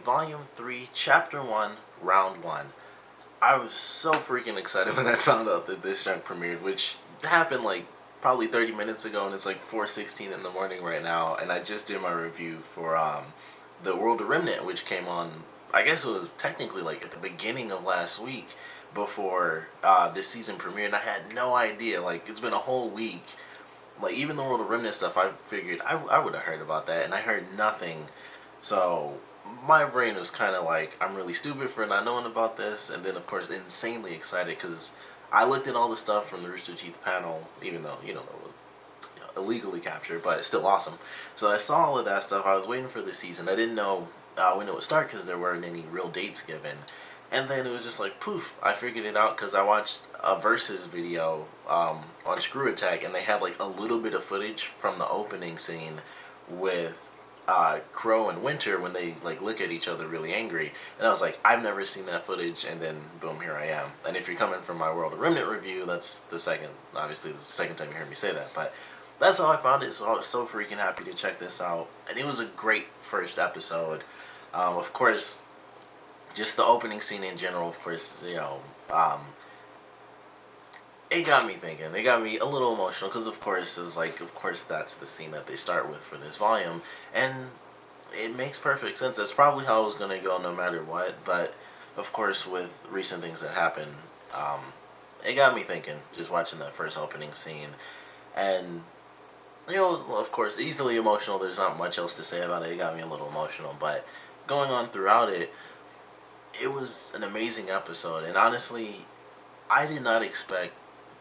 Volume 3, Chapter 1, Round 1. I was so freaking excited when I found out that this junk premiered, which happened like probably 30 minutes ago, and it's like 4:16 in the morning right now, and I just did my review for the World of Remnant, which came on, I guess it was technically like at the beginning of last week before this season premiered, and I had no idea. Like, it's been a whole week. Like, even the World of Remnant stuff, I figured I would have heard about that, and I heard nothing. So my brain was kind of like, I'm really stupid for not knowing about this, and then of course insanely excited because I looked at all the stuff from the Rooster Teeth panel, even though that was illegally captured, but it's still awesome. So I saw all of that stuff. I was waiting for the season. I didn't know when it would start because there weren't any real dates given. And then it was just like, poof, I figured it out because I watched a Versus video on Screw Attack, and they had like a little bit of footage from the opening scene with Crow and Winter when they like look at each other really angry. And I was like, I've never seen that footage, and then boom, here I am. And if you're coming from my World of Remnant review, that's the second time you heard me say that. But that's how I found it, so I was so freaking happy to check this out. And it was a great first episode. Of course, just the opening scene in general, of course, it got me thinking. It got me a little emotional because, of course, it was like, of course, that's the scene that they start with for this volume. And it makes perfect sense. That's probably how it was going to go no matter what. But, of course, with recent things that happened, it got me thinking just watching that first opening scene. And, of course, easily emotional. There's not much else to say about it. It got me a little emotional. But going on throughout it, it was an amazing episode, and honestly, I did not expect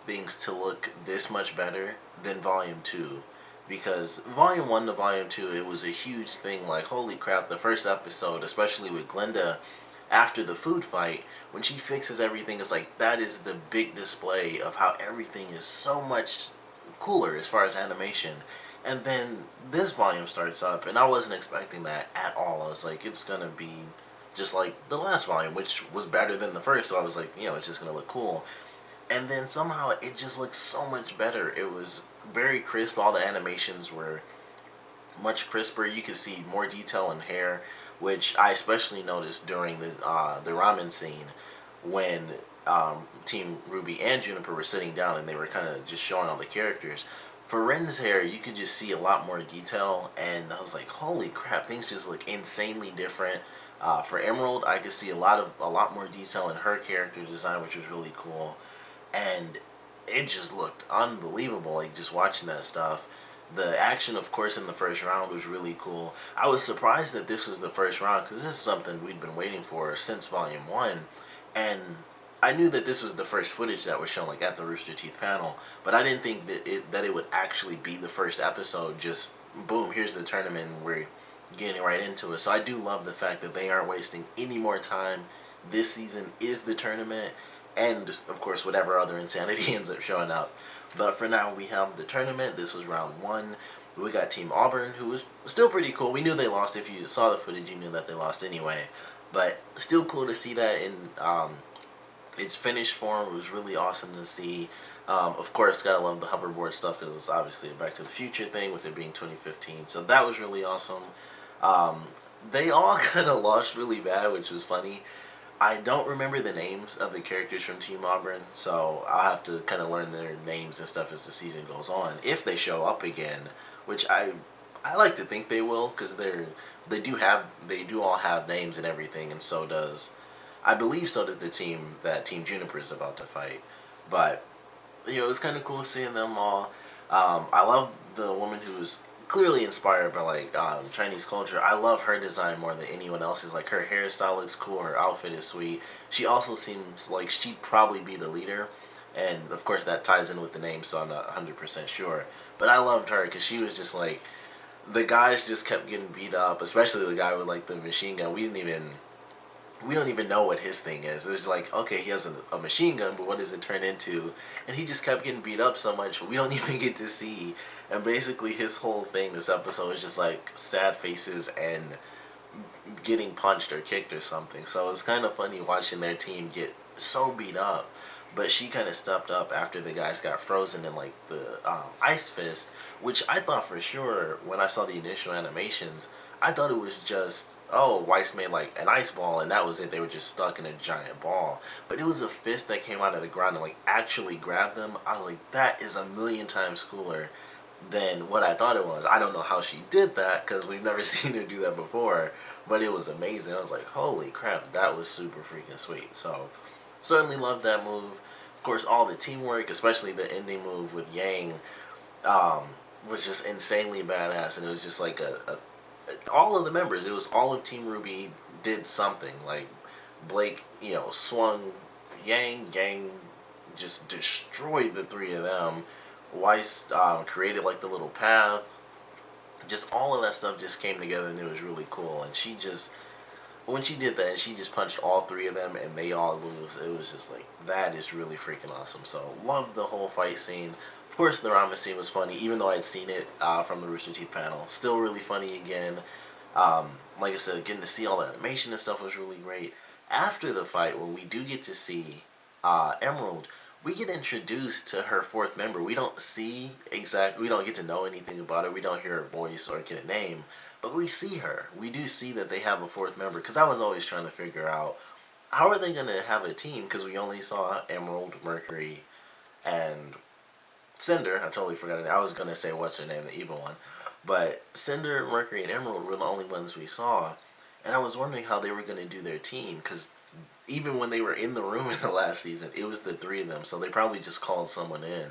things to look this much better than Volume 2, because Volume 1 to Volume 2, it was a huge thing. Like, holy crap, the first episode, especially with Glenda, after the food fight, when she fixes everything, it's like, that is the big display of how everything is so much cooler as far as animation. And then this volume starts up, and I wasn't expecting that at all. I was like, it's gonna be just like the last volume, which was better than the first, so I was like, it's just going to look cool. And then somehow it just looked so much better. It was very crisp. All the animations were much crisper. You could see more detail in hair, which I especially noticed during the ramen scene when Team RWBY and Juniper were sitting down and they were kind of just showing all the characters. For Ren's hair, you could just see a lot more detail, and I was like, holy crap, things just look insanely different. For Emerald, I could see a lot more detail in her character design, which was really cool, and it just looked unbelievable. Like, just watching that stuff. The action, of course, in the first round was really cool. I was surprised that this was the first round because this is something we'd been waiting for since Volume 1, and I knew that this was the first footage that was shown, like at the Rooster Teeth panel, but I didn't think that it would actually be the first episode. Just boom, here's the tournament, and we're getting right into it. So I do love the fact that they aren't wasting any more time. This season is the tournament, and of course whatever other insanity ends up showing up. But for now, we have the tournament. This was round 1. We got Team Auburn, who was still pretty cool. We knew they lost. If you saw the footage, you knew that they lost anyway, but still cool to see that in its finished form. It was really awesome to see. Of course, gotta love the hoverboard stuff because it was obviously a Back to the Future thing with it being 2015. So that was really awesome. They all kind of lost really bad, which was funny. I don't remember the names of the characters from Team Auburn, so I'll have to kind of learn their names and stuff as the season goes on, if they show up again, which I like to think they will, because they do all have names and everything, and so does, I believe so does the team that Team Juniper is about to fight. But it was kind of cool seeing them all. I love the woman who's clearly inspired by like Chinese culture. I love her design more than anyone else's. Like, her hairstyle looks cool, her outfit is sweet. She also seems like she'd probably be the leader, and of course that ties in with the name, so I'm not 100% sure. But I loved her because she was just like, the guys just kept getting beat up, especially the guy with like the machine gun. We don't even know what his thing is. It's like, okay, he has a machine gun, but what does it turn into? And he just kept getting beat up so much, we don't even get to see. And basically his whole thing this episode is just like sad faces and getting punched or kicked or something. So it's kind of funny watching their team get so beat up. But she kind of stepped up after the guys got frozen in like the ice fist, which I thought for sure when I saw the initial animations, I thought it was just oh, Weiss made like an ice ball and that was it. They were just stuck in a giant ball. But it was a fist that came out of the ground and like actually grabbed them. I was like, that is a million times cooler than what I thought it was. I don't know how she did that because we've never seen her do that before. But it was amazing. I was like, holy crap, that was super freaking sweet. So certainly loved that move. Of course, all the teamwork, especially the ending move with Yang, um, was just insanely badass. And it was just like all of the members. It was all of Team RWBY did something. Like Blake, swung Yang. Yang just destroyed the three of them. Weiss created like the little path. Just all of that stuff just came together and it was really cool. And she just, when she did that, and she just punched all three of them and they all lose, it was just like, that is really freaking awesome. So loved the whole fight scene. Of course, the ramen scene was funny, even though I'd seen it from the Rooster Teeth panel. Still really funny again. Like I said, getting to see all the animation and stuff was really great. After the fight, when we do get to see Emerald, we get introduced to her fourth member. We don't we don't get to know anything about her. We don't hear her voice or get a name, but we see her. We do see that they have a fourth member, because I was always trying to figure out, how are they going to have a team, because we only saw Emerald, Mercury, and Cinder. I totally forgot it. I was going to say what's her name, the evil one. But Cinder, Mercury, and Emerald were the only ones we saw. And I was wondering how they were going to do their team, because even when they were in the room in the last season, it was the three of them. So they probably just called someone in.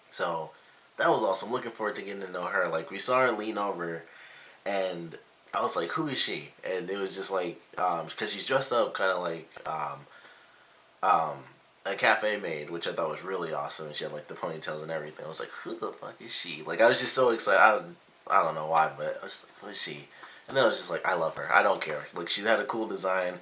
So that was awesome. Looking forward to getting to know her. Like, we saw her lean over, and I was like, who is she? And it was just like, because she's dressed up kind of like a cafe maid, which I thought was really awesome. And she had like the ponytails and everything. I was like, who the fuck is she? Like, I was just so excited. I don't know why, but I was just like, who is she? And then I was just like, I love her. I don't care. Like, she had a cool design.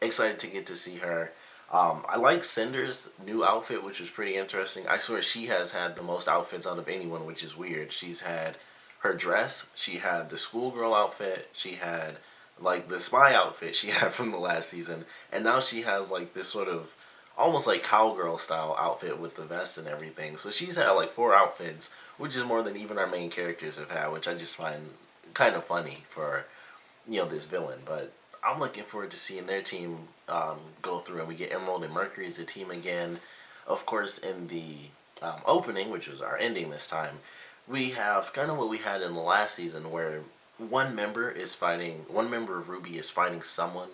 Excited to get to see her. I like Cinder's new outfit, which was pretty interesting. I swear she has had the most outfits out of anyone, which is weird. She's had her dress, she had the schoolgirl outfit, she had like the spy outfit she had from the last season, and now she has like this sort of almost like cowgirl style outfit with the vest and everything. So she's had like 4 outfits, which is more than even our main characters have had, which I just find kind of funny for this villain. But I'm looking forward to seeing their team go through, and we get Emerald and Mercury as a team again. Of course, in the opening, which was our ending this time, we have kind of what we had in the last season, where one member of RWBY is fighting someone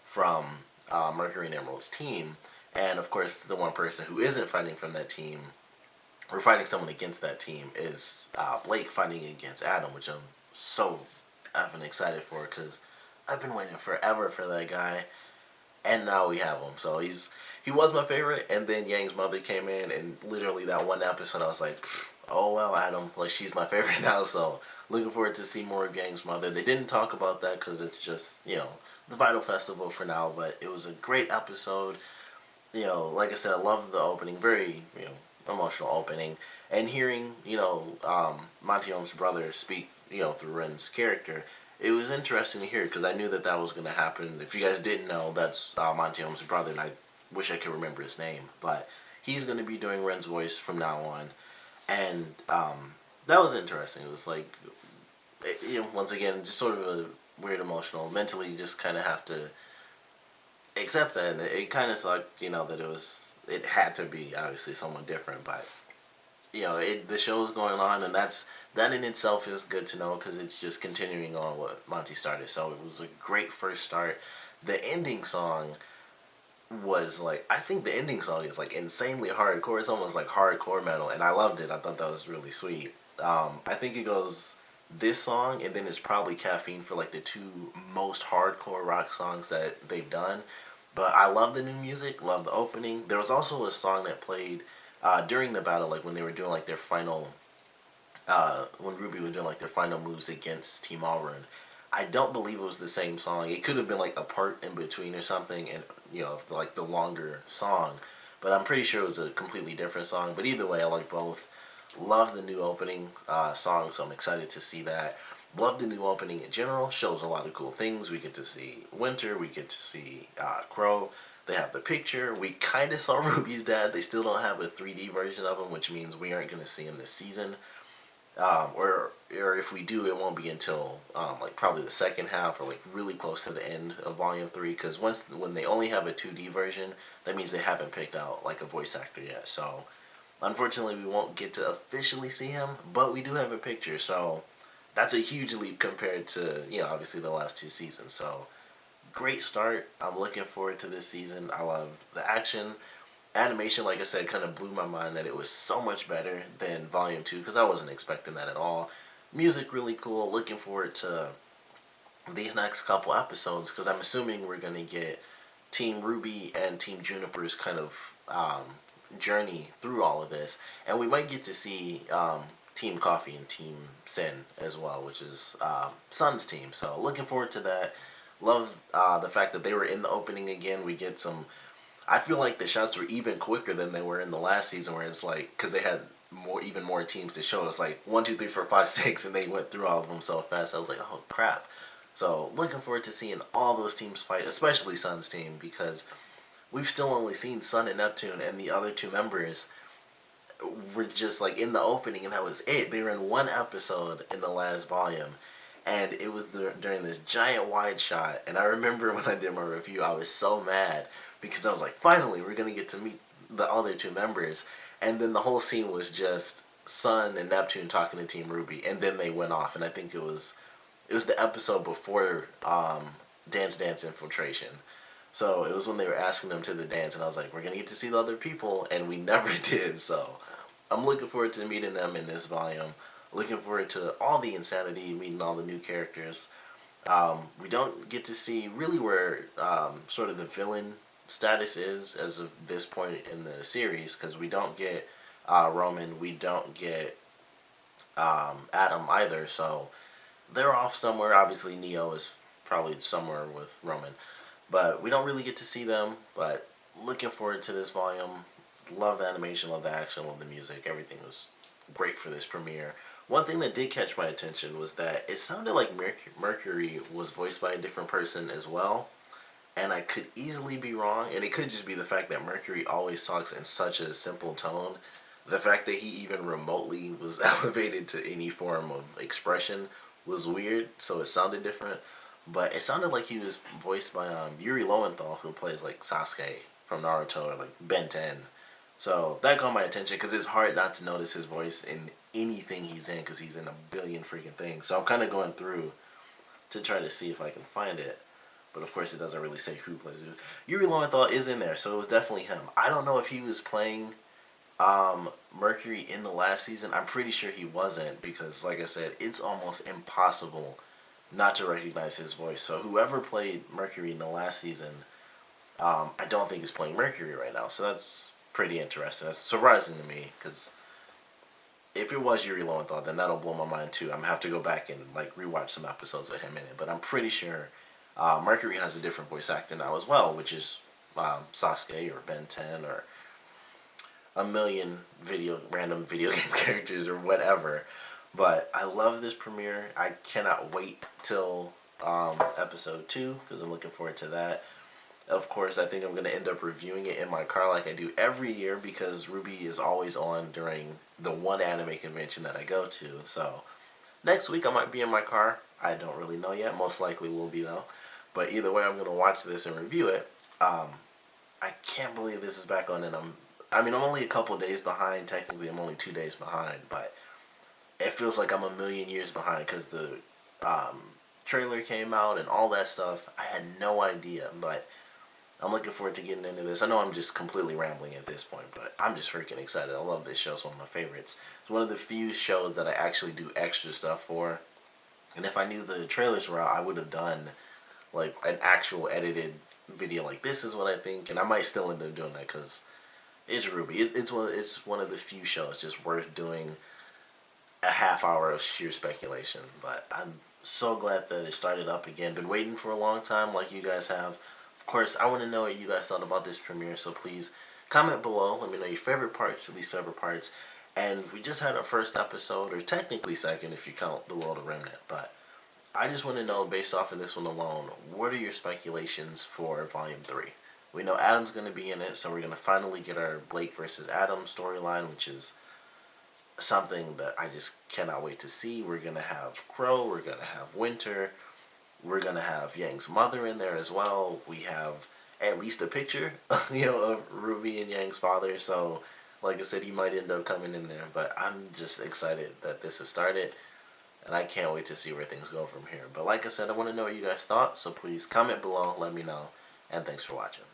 from Mercury and Emerald's team, and of course, the one person who isn't fighting from that team, or fighting someone against that team, is Blake fighting against Adam, which I'm so effing excited for, because I've been waiting forever for that guy, and now we have him. So he was my favorite, and then Yang's mother came in, and literally that one episode I was like, oh well, Adam, like, she's my favorite now. So looking forward to see more of Yang's mother. They didn't talk about that because it's just the Vital Festival for now, but it was a great episode. Like I said, I love the opening, very emotional opening, and hearing Montiom's brother speak through Ren's character. It was interesting to hear, because I knew that was going to happen. If you guys didn't know, that's Montiom's brother, and I wish I could remember his name. But he's going to be doing Ren's voice from now on. And that was interesting. It was like, once again, just sort of a weird emotional. Mentally, you just kind of have to accept that. And it kind of sucked, that it had to be, obviously, someone different. But, the show is going on, and that in itself is good to know, because it's just continuing on what Monty started. So it was a great first start. The ending song was like, I think the ending song is like insanely hardcore. It's almost like hardcore metal, and I loved it. I thought that was really sweet. I think it goes this song, and then it's probably Caffeine for like the 2 most hardcore rock songs that they've done. But I love the new music, love the opening. There was also a song that played during the battle, like when they were doing like their final when RWBY was doing like their final moves against Team Allrun. I don't believe it was the same song. It could have been like a part in between or something, and like the longer song. But I'm pretty sure it was a completely different song. But either way, I like both. Love the new opening song, so I'm excited to see that. Love the new opening in general. Shows a lot of cool things. We get to see Winter. We get to see Crow. They have the picture. We kind of saw Ruby's dad. They still don't have a 3D version of him, which means we aren't going to see him this season. or if we do, it won't be until like probably the second half or like really close to the end of Volume 3. Because when they only have a 2D version, that means they haven't picked out like a voice actor yet. So unfortunately, we won't get to officially see him, but we do have a picture. So that's a huge leap compared to obviously the last two seasons. So great start. I'm looking forward to this season. I love the action. Animation, like I said, kind of blew my mind that it was so much better than Volume 2 because I wasn't expecting that at all. Music really cool. Looking forward to these next couple episodes because I'm assuming we're going to get Team RWBY and Team Juniper's kind of journey through all of this. And we might get to see Team Coffee and Team Sin as well, which is Sun's team. So looking forward to that. Love the fact that they were in the opening again. We get some. I feel like the shots were even quicker than they were in the last season, where it's like because they had even more teams to show us, like 1, 2, 3, 4, 5, 6, and they went through all of them so fast. I was like, oh crap! So looking forward to seeing all those teams fight, especially Sun's team, because we've still only seen Sun and Neptune, and the other two members were just like in the opening, and that was it. They were in one episode in the last volume, and it was during this giant wide shot. And I remember when I did my review, I was so mad because I was like, finally, we're gonna get to meet the other two members. And then the whole scene was just Sun and Neptune talking to Team RWBY, and then they went off. And I think it was the episode before Dance Dance Infiltration. So it was when they were asking them to the dance, and I was like, we're gonna get to see the other people, and we never did. So I'm looking forward to meeting them in this volume. Looking forward to all the insanity, meeting all the new characters. We don't get to see really where sort of the villain status is as of this point in the series, because we don't get Roman, we don't get Adam either. So they're off somewhere. Obviously, Neo is probably somewhere with Roman, but we don't really get to see them. But looking forward to this volume. Love the animation, love the action, love the music. Everything was great for this premiere. One thing that did catch my attention was that it sounded like Mercury was voiced by a different person as well. And I could easily be wrong. And it could just be the fact that Mercury always talks in such a simple tone. The fact that he even remotely was elevated to any form of expression was weird. So it sounded different. But it sounded like he was voiced by Yuri Lowenthal, who plays like Sasuke from Naruto, or like Ben 10. So that caught my attention because it's hard not to notice his voice in anything he's in because he's in a billion freaking things. So I'm kind of going through to try to see if I can find it. But of course it doesn't really say who plays it. Yuri Lowenthal is in there, so it was definitely him. I don't know if he was playing Mercury in the last season. I'm pretty sure he wasn't because, like I said, it's almost impossible not to recognize his voice. So whoever played Mercury in the last season, I don't think is playing Mercury right now. So that's pretty interesting. That's surprising to me because if it was Yuri Lowenthal, then that'll blow my mind too. I'm gonna have to go back and like rewatch some episodes of him in it. But I'm pretty sure Mercury has a different voice actor now as well, which is Sasuke or Ben 10 or a million random video game characters or whatever. But I love this premiere. I cannot wait till episode 2 because I'm looking forward to that. Of course, I think I'm going to end up reviewing it in my car like I do every year because RWBY is always on during the one anime convention that I go to. So next week I might be in my car. I don't really know yet. Most likely will be though. But either way, I'm going to watch this and review it. I can't believe this is back on, and I'm only a couple days behind. Technically, I'm only 2 days behind, but it feels like I'm a million years behind because the trailer came out and all that stuff. I had no idea, but I'm looking forward to getting into this. I know I'm just completely rambling at this point, but I'm just freaking excited. I love this show. It's one of my favorites. It's one of the few shows that I actually do extra stuff for. And if I knew the trailers were out, I would have done like an actual edited video like this is what I think. And I might still end up doing that because it's RWBY. It's one of the few shows just worth doing a half hour of sheer speculation. But I'm so glad that it started up again. Been waiting for a long time like you guys have. Of course, I want to know what you guys thought about this premiere, so please comment below. Let me know your favorite parts, your least favorite parts. And we just had our first episode, or technically second if you count The World of Remnant. But I just want to know, based off of this one alone, what are your speculations for Volume 3? We know Adam's going to be in it, so we're going to finally get our Blake versus Adam storyline, which is something that I just cannot wait to see. We're gonna have Crow, we're gonna have Winter, we're gonna have Yang's mother in there as well. We have at least a picture, of RWBY and Yang's father. So, like I said, he might end up coming in there. But I'm just excited that this has started, and I can't wait to see where things go from here. But like I said, I want to know what you guys thought. So please comment below, let me know, and thanks for watching.